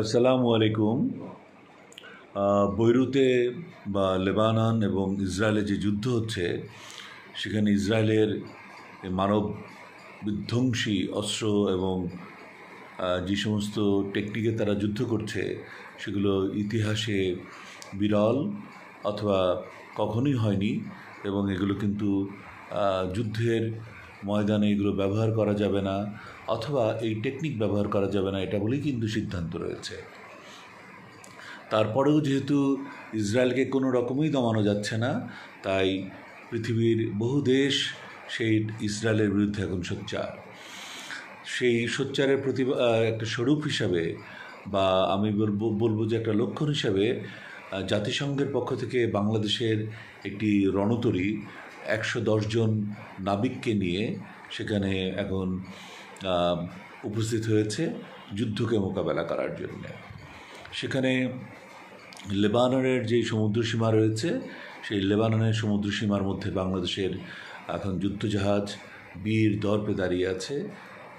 আসসালামু আলাইকুম। বৈরুতে বা লেবানন এবং ইসরায়েলে যে যুদ্ধ হচ্ছে, সেখানে ইসরায়েলের মানব বিধ্বংসী অস্ত্র এবং যে সমস্ত টেকনিকে তারা যুদ্ধ করছে, সেগুলো ইতিহাসে বিরল অথবা কখনোই হয়নি। এবং এগুলো কিন্তু যুদ্ধের ময়দানে এগুলো ব্যবহার করা যাবে না, অথবা এই টেকনিক ব্যবহার করা যাবে না, এটা বলেই কিন্তু সিদ্ধান্ত রয়েছে। তারপরেও যেহেতু ইসরায়েলকে কোনো রকমই দমানো যাচ্ছে না, তাই পৃথিবীর বহু দেশ সেই ইসরায়েলের বিরুদ্ধে এখন সোচ্চার। সেই সোচ্চারের একটা স্বরূপ হিসাবে, বা আমি বলবো যে একটা লক্ষণ হিসাবে, জাতিসংঘের পক্ষ থেকে বাংলাদেশের একটি রণতরী 110 জন নাবিককে নিয়ে সেখানে এখন উপস্থিত হয়েছে যুদ্ধকে মোকাবেলা করার জন্য। সেখানে লেবাননের যে সমুদ্রসীমা রয়েছে, সেই লেবাননের সমুদ্রসীমার মধ্যে বাংলাদেশের এখন যুদ্ধজাহাজ বীর দর্পে দাঁড়িয়ে আছে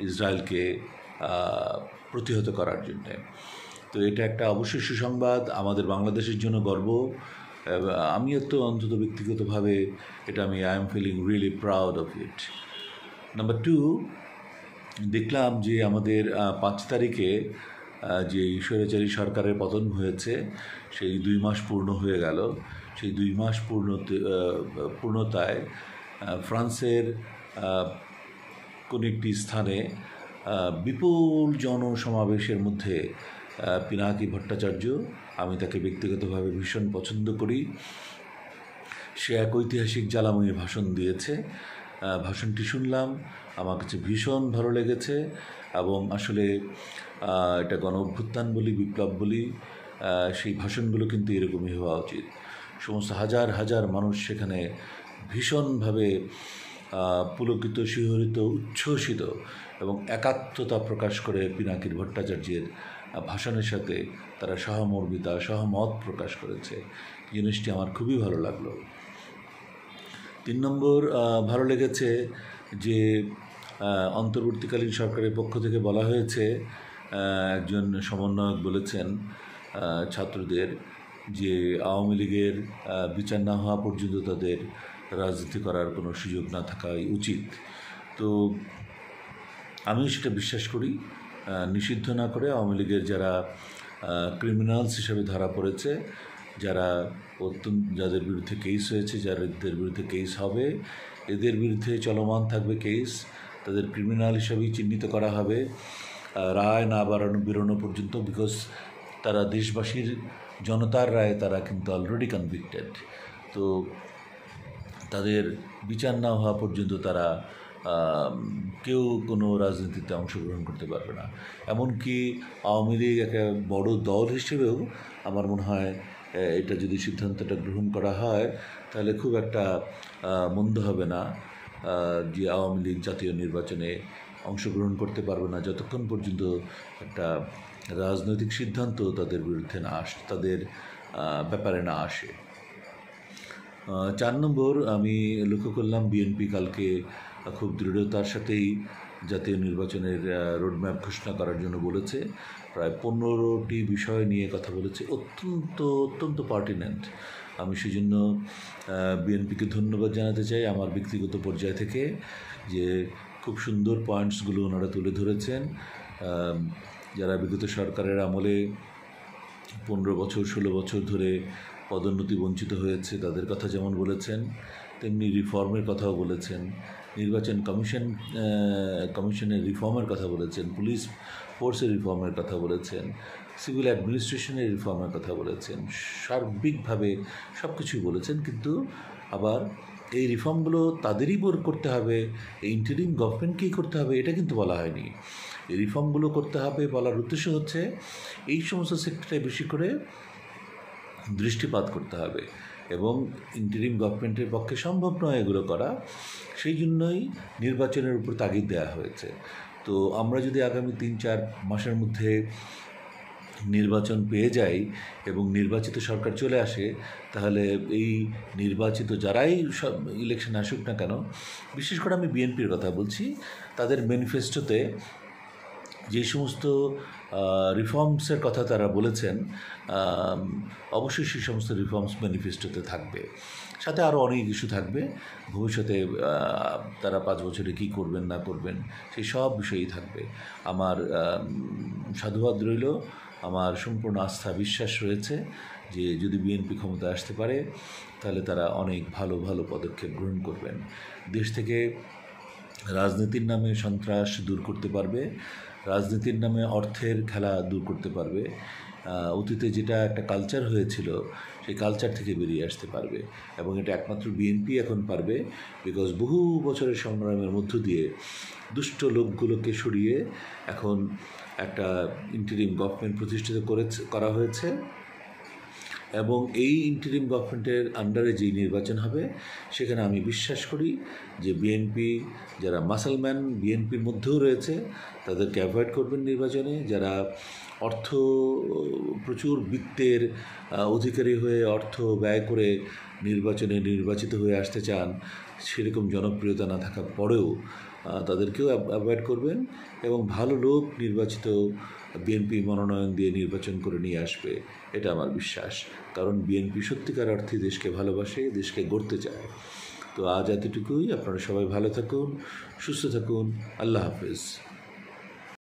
ইসরায়েলকে প্রতিহত করার জন্যে। তো এটা একটা অবশ্যই সুসংবাদ, আমাদের বাংলাদেশের জন্য গর্ব। আমি তো অন্তত ব্যক্তিগতভাবে এটা I am feeling really proud of it. Number 2, দেখলাম যে আমাদের 5 তারিখে যে স্বৈরাচারী সরকারের পতন হয়েছে, সেই 2 মাস পূর্ণ হয়ে গেল। সেই 2 মাস পূর্ণতায় ফ্রান্সের কোন একটি স্থানে বিপুল জনসমাবেশের মধ্যে পিনাকি ভট্টাচার্য, আমি তাকে ব্যক্তিগতভাবে ভীষণ পছন্দ করি, সে এক ঐতিহাসিক জ্বালাময়ী ভাষণ দিয়েছে। ভাষণটি শুনলাম, আমার কাছে ভীষণ ভালো লেগেছে। এবং আসলে এটা গণ অভ্যুত্থান বলি, বিপ্লব বলি, সেই ভাষণগুলো কিন্তু এরকমই হওয়া উচিত। সমস্ত হাজার হাজার মানুষ সেখানে ভীষণভাবে পুলকিত, শিহরিত, উচ্ছ্বসিত এবং একাত্মতা প্রকাশ করে পিনাকি ভট্টাচার্যের ভাষণের সাথে তারা সহমর্মিতা, সহমত প্রকাশ করেছে। জিনিসটি আমার খুবই ভালো লাগলো। 3 নম্বর, ভালো লেগেছে যে অন্তর্বর্তীকালীন সরকারের পক্ষ থেকে বলা হয়েছে, একজন সমন্বয়ক বলেছেন ছাত্রদের যে আওয়ামী লীগের বিচার না হওয়া পর্যন্ত তাদের রাজনীতি করার কোনো সুযোগ না থাকাই উচিত। তো আমিও সেটা বিশ্বাস করি। নিষিদ্ধ না করে আওয়ামী লীগের যারা ক্রিমিনালস হিসেবে ধরা পড়েছে, যাদের বিরুদ্ধে কেস হয়েছে, যাদের বিরুদ্ধে কেস হবে, এদের বিরুদ্ধে চলমান থাকবে কেস, তাদের ক্রিমিনাল হিসাবেই চিহ্নিত করা হবে রায় না বেরোনো পর্যন্ত। বিকজ তারা দেশবাসীর, জনতার রায়ে তারা কিন্তু অলরেডি কনভিক্টেড। তো তাদের বিচার না হওয়া পর্যন্ত তারা কেউ কোনো রাজনীতিতে অংশগ্রহণ করতে পারবে না। এমনকি আওয়ামী লীগ একটা বড় দল হিসেবেও আমার মনে হয় এটা যদি সিদ্ধান্তটা গ্রহণ করা হয়, তাহলে খুব একটা মন্দ হবে না যে আওয়ামী লীগ জাতীয় নির্বাচনে অংশগ্রহণ করতে পারবে না যতক্ষণ পর্যন্ত একটা রাজনৈতিক সিদ্ধান্ত তাদের বিরুদ্ধে না আসে, তাদের ব্যাপারে না আসে। 4 নম্বর, আমি লক্ষ্য করলাম বিএনপি কালকে খুব দৃঢ়তার সাথেই জাতীয় নির্বাচনের রোডম্যাপ ঘোষণা করার জন্য বলেছে। প্রায় 15টি বিষয় নিয়ে কথা বলেছে, অত্যন্ত পার্টিনেন্ট। আমি সেজন্য বিএনপিকে ধন্যবাদ জানাতে চাই আমার ব্যক্তিগত পর্যায় থেকে, যে খুব সুন্দর পয়েন্টসগুলো ওনারা তুলে ধরেছেন। যারা বিগত সরকারের আমলে 15 বছর 16 বছর ধরে পদোন্নতি বঞ্চিত হয়েছে, তাদের কথা যেমন বলেছেন, তেমনি রিফর্মের কথাও বলেছেন, নির্বাচন কমিশনের রিফর্মের কথা বলেছেন, পুলিশ ফোর্সের রিফর্মের কথা বলেছেন, সিভিল অ্যাডমিনিস্ট্রেশনের রিফর্মের কথা বলেছেন, সার্বিকভাবে সব কিছুই বলেছেন। কিন্তু আবার এই রিফর্মগুলো তাদেরই করতে হবে, এই ইন্টারিম গভর্নমেন্টকেই করতে হবে, এটা কিন্তু বলা হয়নি। এই রিফর্মগুলো করতে হবে বলার উদ্দেশ্য হচ্ছে এই সমস্ত সেক্টরে বেশি করে দৃষ্টিপাত করতে হবে, এবং ইন্টারিম গভর্নমেন্টের পক্ষে সম্ভব নয় এগুলো করা। সেই জন্যই নির্বাচনের উপর তাগিদ দেওয়া হয়েছে। তো আমরা যদি আগামী 3-4 মাসের মধ্যে নির্বাচন পেয়ে যাই এবং নির্বাচিত সরকার চলে আসে, তাহলে এই নির্বাচিত যারাই সব ইলেকশন আসুক না কেন, বিশেষ করে আমি বিএনপির কথা বলছি, তাদের ম্যানিফেস্টোতে যে সমস্ত রিফর্মসের কথা তারা বলেছেন, অবশ্যই সেই সমস্ত রিফর্মস ম্যানিফেস্টোতে থাকবে। সাথে আরও অনেক ইস্যু থাকবে ভবিষ্যতে, তারা 5 বছরে কী করবেন না করবেন সেই সব বিষয়ই থাকবে। আমার সাধুবাদ রইল, আমার সম্পূর্ণ আস্থা বিশ্বাস রয়েছে যে যদি বিএনপি ক্ষমতায় আসতে পারে তাহলে তারা অনেক ভালো ভালো পদক্ষেপ গ্রহণ করবেন। দেশ থেকে রাজনীতির নামে সন্ত্রাস দূর করতে পারবে, রাজনীতির নামে অর্থের খেলা দূর করতে পারবে, অতীতে যেটা একটা কালচার হয়েছিল সেই কালচার থেকে বেরিয়ে আসতে পারবে। এবং এটা একমাত্র বিএনপি এখন পারবে, বিকজ বহু বছরের সংগ্রামের মধ্য দিয়ে দুষ্ট লোকগুলোকে সরিয়ে এখন একটা ইন্টারিম গভর্নমেন্ট প্রতিষ্ঠিত করা হয়েছে। এবং এই ইন্টারিম গভর্নমেন্টের আন্ডারে যেই নির্বাচন হবে সেখানে আমি বিশ্বাস করি যে বিএনপি যারা মাসলম্যান বিএনপির মধ্যেও রয়েছে তাদেরকে অ্যাভয়েড করবেন নির্বাচনে, যারা প্রচুর বিত্তের অধিকারী হয়ে অর্থ ব্যয় করে নির্বাচনে নির্বাচিত হয়ে আসতে চান, সেরকম জনপ্রিয়তা না থাকার পরেও তাদেরকেও অ্যাভয়েড করবেন এবং ভালো লোক নির্বাচিত বিএনপি মনোনয়ন দিয়ে নির্বাচন করে নিয়ে আসবে, এটা আমার বিশ্বাস। কারণ বিএনপি সত্যিকার অর্থে দেশকে ভালোবাসে, দেশকে গড়তে চায়। তো আজ এতটুকুই। আপনারা সবাই ভালো থাকুন, সুস্থ থাকুন। আল্লাহ হাফেজ।